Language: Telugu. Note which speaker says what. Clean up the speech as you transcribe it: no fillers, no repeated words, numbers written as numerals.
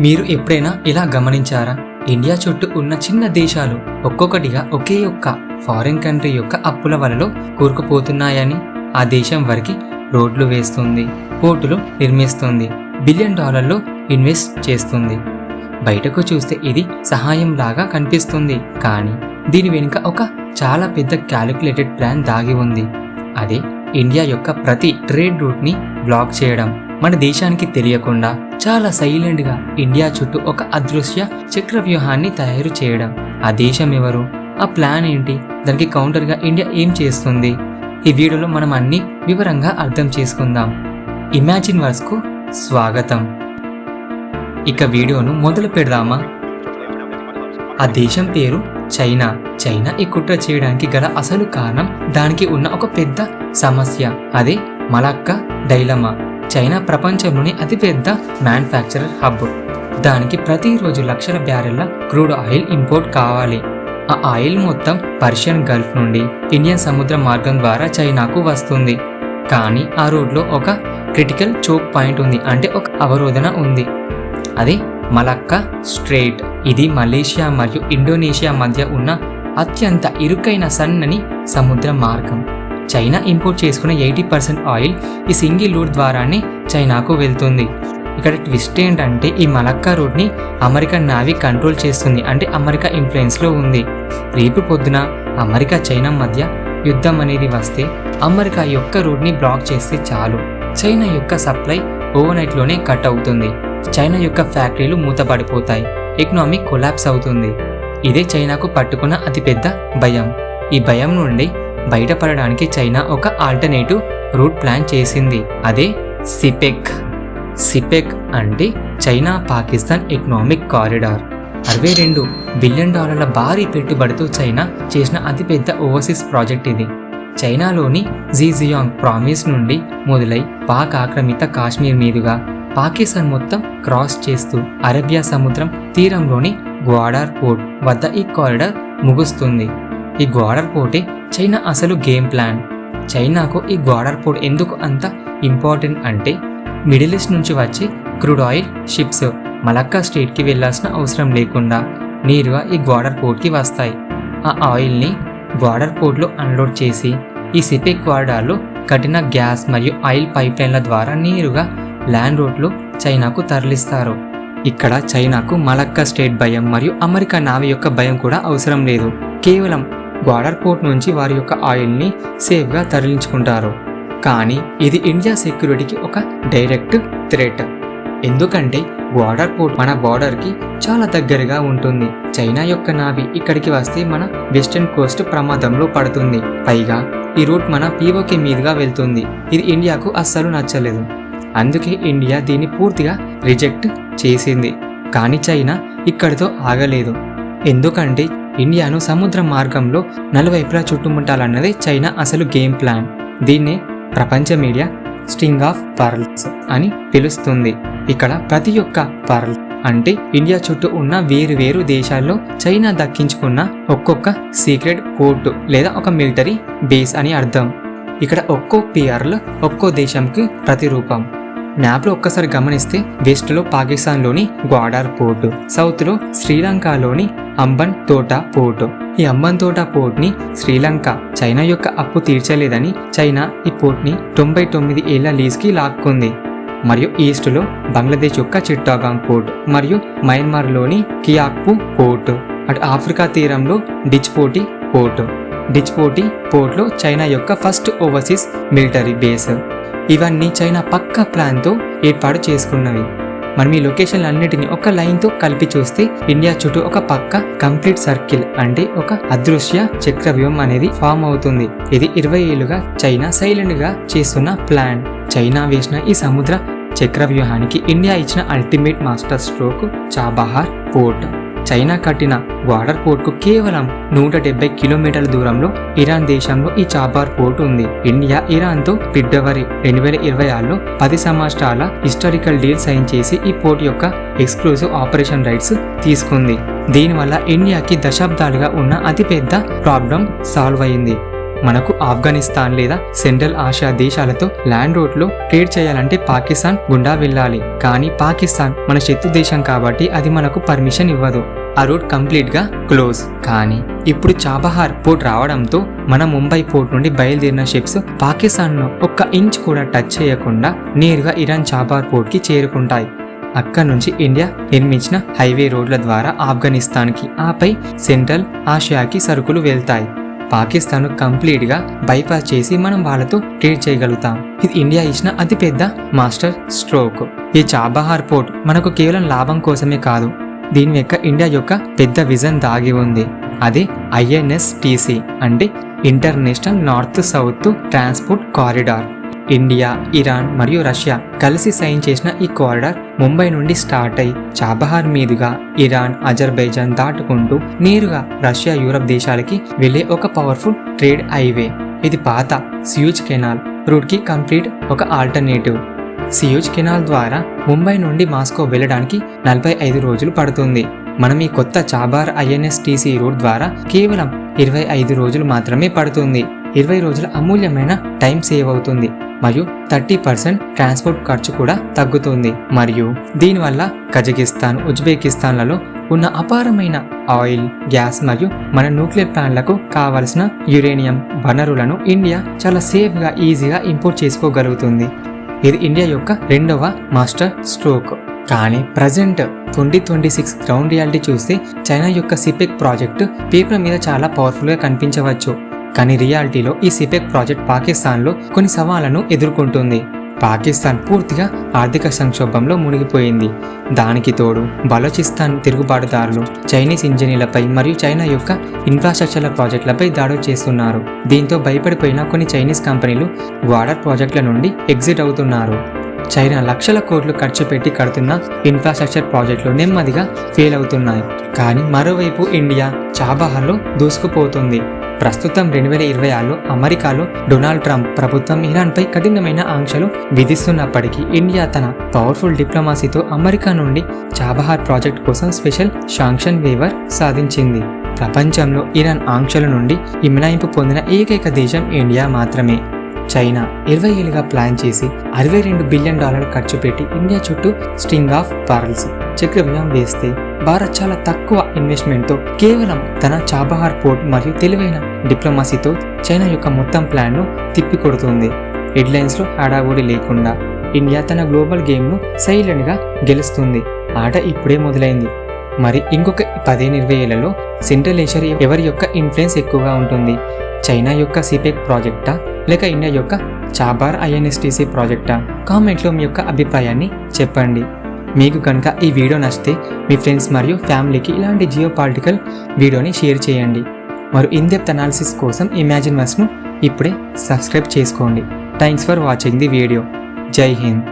Speaker 1: మీరు ఎప్పుడైనా ఇలా గమనించారా? ఇండియా చుట్టూ ఉన్న చిన్న దేశాలు ఒక్కొక్కటిగా ఒకే ఒక్క ఫారిన్ కంట్రీ యొక్క అప్పుల వలలో కూరుకుపోతున్నాయని. ఆ దేశం వరకు రోడ్లు వేస్తుంది, పోర్టులు నిర్మిస్తుంది, $1 బిలియన్ ఇన్వెస్ట్ చేస్తుంది. బయటకు చూస్తే ఇది సహాయం లాగా కనిపిస్తుంది, కానీ దీని వెనుక ఒక చాలా పెద్ద క్యాలిక్యులేటెడ్ ప్లాన్ దాగి ఉంది. అదే ఇండియా యొక్క ప్రతి ట్రేడ్ రూట్ని బ్లాక్ చేయడం. మన దేశానికి తెలియకుండా చాలా సైలెంట్గా ఇండియా చుట్టూ ఒక అదృశ్య చక్రవ్యూహాన్ని తయారు చేయడం. ఆ దేశం ఎవరు? ఆ ప్లాన్ ఏంటి? దానికి కౌంటర్గా ఇండియా ఏం చేస్తుంది? ఈ వీడియోలో మనం అన్ని వివరంగా అర్థం చేసుకుందాం. ఇమాజిన్ వర్స్కు స్వాగతం. ఇక వీడియోను మొదలు పెడదామా? ఆ దేశం పేరు చైనా. చైనా ఈ కుట్ర చేయడానికి గల అసలు కారణం దానికి ఉన్న ఒక పెద్ద సమస్య. అదే మలక్కా డైలమా. చైనా ప్రపంచంలోని అతిపెద్ద మ్యానుఫ్యాక్చరర్ హబ్. దానికి ప్రతిరోజు లక్షల బ్యారెళ్ల క్రూడ్ ఆయిల్ ఇంపోర్ట్ కావాలి. ఆ ఆయిల్ మొత్తం పర్షియన్ గల్ఫ్ నుండి ఇండియన్ సముద్ర మార్గం ద్వారా చైనాకు వస్తుంది. కానీ ఆ రోడ్లో ఒక క్రిటికల్ చోక్ పాయింట్ ఉంది, అంటే ఒక అవరోధన ఉంది. అది మలక్కా స్ట్రెయిట్. ఇది మలేషియా మరియు ఇండోనేషియా మధ్య ఉన్న అత్యంత ఇరుకైన సన్నని సముద్ర మార్గం. చైనా ఇంపోర్ట్ చేసుకున్న 80% ఆయిల్ ఈ సింగిల్ రూట్ ద్వారానే చైనాకు వెళ్తుంది. ఇక్కడ ట్విస్ట్ ఏంటంటే ఈ మలక్కా రూట్ని అమెరికన్ నావీ కంట్రోల్ చేస్తుంది, అంటే అమెరికా ఇన్ఫ్లుయెన్స్లో ఉంది. రేపు పొద్దున అమెరికా చైనా మధ్య యుద్ధం అనేది వస్తే అమెరికా యొక్క రూట్ని బ్లాక్ చేస్తే చాలు, చైనా యొక్క సప్లై ఓవర్నైట్లోనే కట్ అవుతుంది. చైనా యొక్క ఫ్యాక్టరీలు మూతపడిపోతాయి, ఎకనామీ కొలాప్స్ అవుతుంది. ఇదే చైనాకు పట్టుకున్న అతిపెద్ద భయం. ఈ భయం నుండి బయటపడడానికి చైనా ఒక ఆల్టర్నేటివ్ రూట్ ప్లాన్ చేసింది. అదే సిపెక్. సిపెక్ అంటే China Pakistan economic corridor. $62 billion భారీ పెట్టుబడితో చైనా చేసిన అతిపెద్ద ఓవర్సీస్ ప్రాజెక్ట్ ఇది. చైనాలోని జీజియాంగ్ ప్రావిన్స్ నుండి మొదలై పాక్ ఆక్రమిత కాశ్మీర్ మీదుగా పాకిస్తాన్ మొత్తం క్రాస్ చేస్తూ అరేబియా సముద్రం తీరంలోని గ్వాడర్ పోర్ట్ వద్ద ఈ కారిడార్ ముగుస్తుంది. ఈ గ్వాడర్ పోర్టే చైనా అసలు గేమ్ ప్లాన్. చైనాకు ఈ గ్వాడర్ పోర్ట్ ఎందుకు అంత ఇంపార్టెంట్ అంటే మిడిల్ ఈస్ట్ నుంచి వచ్చే క్రూడ్ ఆయిల్ షిప్స్ మలక్కా స్ట్రెయిట్కి వెళ్లాల్సిన అవసరం లేకుండా నేరుగా ఈ గ్వాడర్ పోర్ట్కి వస్తాయి. ఆ ఆయిల్ని గ్వాడర్ పోర్ట్లో అన్లోడ్ చేసి ఈ సిపెక్ కారిడార్లో కట్టిన గ్యాస్ మరియు ఆయిల్ పైప్లైన్ల ద్వారా నేరుగా ల్యాండ్ రోడ్లో చైనాకు తరలిస్తారు. ఇక్కడ చైనాకు మలక్కా స్టేట్ భయం మరియు అమెరికా నావీ యొక్క భయం కూడా అవసరం లేదు. కేవలం గ్వాడర్ పోర్ట్ నుంచి వారి యొక్క ఆయిల్ని సేఫ్గా తరలించుకుంటారు. కానీ ఇది ఇండియా సెక్యూరిటీకి ఒక డైరెక్ట్ థ్రెట్. ఎందుకంటే గ్వాడర్ పోర్ట్ మన బార్డర్కి చాలా దగ్గరగా ఉంటుంది. చైనా యొక్క నావీ ఇక్కడికి వస్తే మన వెస్టర్న్ కోస్ట్ ప్రమాదంలో పడుతుంది. పైగా ఈ రూట్ మన పీఓకే మీదుగా వెళ్తుంది. ఇది ఇండియాకు అస్సలు నచ్చలేదు. అందుకే ఇండియా దీన్ని పూర్తిగా రిజెక్ట్ చేసింది. కానీ చైనా ఇక్కడితో ఆగలేదు. ఎందుకంటే ఇండియాను సముద్ర మార్గంలో నలువైపులా చుట్టుముట్టాలన్నదే చైనా అసలు గేమ్ ప్లాన్. దీన్నే ప్రపంచ మీడియా స్ట్రింగ్ ఆఫ్ పర్ల్స్ అని పిలుస్తుంది. ఇక్కడ ప్రతి ఒక్క పర్ల్ అంటే ఇండియా చుట్టూ ఉన్న వేరు వేరు దేశాల్లో చైనా దక్కించుకున్న ఒక్కొక్క సీక్రెట్ పోర్టు లేదా ఒక మిలిటరీ బేస్ అని అర్థం. ఇక్కడ ఒక్కో పియర్లు ఒక్కో దేశంకి ప్రతిరూపం. మ్యాప్లో ఒక్కసారి గమనిస్తే వెస్ట్లో పాకిస్తాన్లోని గ్వాడర్ పోర్టు, సౌత్లో శ్రీలంకలోని అంబన్ తోటా పోర్టు. ఈ అంబన్ తోటా పోర్ట్ని శ్రీలంక చైనా యొక్క అప్పు తీర్చలేదని చైనా ఈ పోర్ట్ని 99 ఏళ్ల లీజ్కి లాక్కుంది. మరియు ఈస్ట్లో బంగ్లాదేశ్ యొక్క చిట్టాగాంగ్ పోర్ట్ మరియు మయన్మార్లోని కియాక్పు పోర్టు. అటు ఆఫ్రికా తీరంలో డిచ్పోటి పోర్టు. డిచ్పోటి పోర్ట్లో చైనా యొక్క ఫస్ట్ ఓవర్సీస్ మిలిటరీ బేస్. ఇవన్నీ చైనా పక్కా ప్లాన్తో ఏర్పాటు చేసుకున్నవి. మనం ఈ లొకేషన్లు అన్నిటిని ఒక లైన్తో కలిపి చూస్తే ఇండియా చుట్టూ ఒక పక్క కంప్లీట్ సర్కిల్, అంటే ఒక అదృశ్య చక్రవ్యూహం అనేది ఫామ్ అవుతుంది. ఇది 20 ఏళ్లుగా చైనా సైలెంట్గా చేస్తున్న ప్లాన్. చైనా వేసిన ఈ సముద్ర చక్రవ్యూహానికి ఇండియా ఇచ్చిన ultimate master stroke Chabahar port. China కట్టిన గ్వాడర్ పోర్ట్కు కేవలం 170 కిలోమీటర్ల దూరంలో ఇరాన్ దేశంలో ఈ చాబార్ పోర్ట్ ఉంది. ఇండియా ఇరాన్తో ఫిబ్రవరి 2026లో 10 సంవత్సరాల హిస్టారికల్ డీల్ సైన్ చేసి ఈ పోర్ట్ యొక్క ఎక్స్క్లూజివ్ ఆపరేషన్ రైట్స్ తీసుకుంది. దీనివల్ల ఇండియాకి దశాబ్దాలుగా ఉన్న అతిపెద్ద ప్రాబ్లం సాల్వ్ అయింది. మనకు ఆఫ్ఘనిస్తాన్ లేదా సెంట్రల్ ఆసియా దేశాలతో ల్యాండ్ రూట్లో ట్రేడ్ చేయాలంటే పాకిస్తాన్ గుండా వెళ్ళాలి. కానీ పాకిస్తాన్ మన శత్రు దేశం కాబట్టి అది మనకు పర్మిషన్ ఇవ్వదు. ఆ రూట్ కంప్లీట్ గా క్లోజ్. కానీ ఇప్పుడు చాబహార్ పోర్ట్ రావడంతో మన ముంబై పోర్ట్ నుండి బయలుదేరిన షిప్స్ పాకిస్తాన్ ను ఒక్క ఇంచ్ కూడా టచ్ చేయకుండా నేరుగా ఇరాన్ చాబహార్ పోర్ట్ కి చేరుకుంటాయి. అక్కడ నుంచి ఇండియా నిర్మించిన హైవే రోడ్ల ద్వారా ఆఫ్ఘనిస్తాన్ కి, ఆపై సెంట్రల్ ఆసియాకి సరుకులు వెళ్తాయి. పాకిస్తాన్ కంప్లీట్ గా బైపాస్ చేసి మనం వాళ్ళతో ట్రేడ్ చేయగలుగుతాం. ఇది ఇండియా ఇచ్చిన అతిపెద్ద మాస్టర్ స్ట్రోక్. ఈ చాబహార్ పోర్ట్ మనకు కేవలం లాభం కోసమే కాదు, దీని వెనుక ఇండియా యొక్క పెద్ద విజన్ దాగి ఉంది. అదే INSTC అంటే international north south transport corridor. India, Iran మరియు రష్యా కలిసి సైన్ చేసిన ఈ కారిడార్ ముంబై నుండి స్టార్ట్ అయి చాబహార్ మీదుగా ఇరాన్, అజర్బైజాన్ దాటుకుంటూ నేరుగా రష్యా, యూరప్ దేశాలకి వెళ్లే ఒక పవర్ఫుల్ ట్రేడ్ హైవే. ఇది పాత సూయజ్ కెనాల్ రూట్ కి కంప్లీట్ ఒక ఆల్టర్నేటివ్. సూయజ్ కెనాల్ ద్వారా ముంబై నుండి మాస్కో వెళ్ళడానికి 45 రోజులు పడుతుంది. మనం ఈ కొత్త చాబహార్ INSTC రూట్ ద్వారా కేవలం 25 రోజులు మాత్రమే పడుతుంది. 20 రోజుల అమూల్యమైన టైం సేవ్ అవుతుంది మరియు 30% ట్రాన్స్పోర్ట్ ఖర్చు కూడా తగ్గుతుంది. మరియు దీనివల్ల కజకిస్తాన్, ఉజ్బెకిస్తాన్లలో ఉన్న అపారమైన ఆయిల్, గ్యాస్ మరియు మన న్యూక్లియర్ ప్లాంట్లకు కావలసిన యురేనియం వనరులను ఇండియా చాలా సేఫ్గా, ఈజీగా ఇంపోర్ట్ చేసుకోగలుగుతుంది. ఇది ఇండియా యొక్క రెండవ మాస్టర్ స్ట్రోక్. కానీ ప్రజెంట్ 2026 గ్రౌండ్ రియాలిటీ చూస్తే చైనా యొక్క సిపెక్ ప్రాజెక్టు పేపర్ మీద చాలా పవర్ఫుల్గా కనిపించవచ్చు. కానీ రియాలిటీలో ఈ సిపెక్ ప్రాజెక్ట్ పాకిస్తాన్లో కొన్ని సవాళ్లను ఎదుర్కొంటుంది. పాకిస్తాన్ పూర్తిగా ఆర్థిక సంక్షోభంలో మునిగిపోయింది. దానికి తోడు బలోచిస్తాన్ తిరుగుబాటుదారులు చైనీస్ ఇంజనీర్లపై మరియు చైనా యొక్క ఇన్ఫ్రాస్ట్రక్చర్ల ప్రాజెక్టులపై దాడులు చేస్తున్నారు. దీంతో భయపడిపోయిన కొన్ని చైనీస్ కంపెనీలు గ్వాడర్ ప్రాజెక్టుల నుండి ఎగ్జిట్ అవుతున్నారు. చైనా లక్షల కోట్లు ఖర్చు పెట్టి కడుతున్న ఇన్ఫ్రాస్ట్రక్చర్ ప్రాజెక్టులు నెమ్మదిగా ఫెయిల్ అవుతున్నాయి. కానీ మరోవైపు ఇండియా చాబహార్లో దూసుకుపోతుంది. ప్రస్తుతం 2026లో అమెరికాలో డొనాల్డ్ ట్రంప్ ప్రభుత్వం ఇరాన్పై కఠినమైన ఆంక్షలు విధిస్తున్నప్పటికీ ఇండియా తన పవర్ఫుల్ డిప్లొమసీతో అమెరికా నుండి చాబహార్ ప్రాజెక్ట్ కోసం స్పెషల్ శాంక్షన్ వేవర్ సాధించింది. ప్రపంచంలో ఇరాన్ ఆంక్షల నుండి మినహాయింపు పొందిన ఏకైక దేశం ఇండియా మాత్రమే. చైనా 20 ఏళ్ళుగా ప్లాన్ చేసి $62 బిలియన్ ఖర్చు పెట్టి ఇండియా చుట్టూ స్ట్రింగ్ ఆఫ్ పర్ల్స్ చక్రవ్యూహం వేస్తే భారత్ చాలా తక్కువ ఇన్వెస్ట్మెంట్తో కేవలం తన చాబహార్ పోర్ట్ మరియు తెలివైన డిప్లొమసీతో చైనా యొక్క మొత్తం ప్లాన్ను తిప్పికొడుతుంది. హెడ్లైన్స్లో హడావుడి లేకుండా ఇండియా తన గ్లోబల్ గేమ్ను సైలెంట్గా గెలుస్తుంది. ఆట ఇప్పుడే మొదలైంది. మరి ఇంకొక 15-20 ఏళ్లలో సెంట్రల్ ఏషియా ఎవరి యొక్క ఇన్ఫ్లుయెన్స్ ఎక్కువగా ఉంటుంది? చైనా యొక్క సిపెక్ ప్రాజెక్టా లేక ఇండియా యొక్క చాబహార్ INSTC ప్రాజెక్టా? కామెంట్లో మీ యొక్క అభిప్రాయాన్ని చెప్పండి. మీకు కనుక ఈ వీడియో నచ్చితే మీ ఫ్రెండ్స్ మరియు ఫ్యామిలీకి ఇలాంటి జియో పొలిటికల్ వీడియోని షేర్ చేయండి. మరి ఇన్-డెప్త్ అనాలిసిస్ కోసం ఇమాజిన్ వర్స్ను ఇప్పుడే సబ్స్క్రైబ్ చేసుకోండి. Thanks for watching the video. జై హింద్.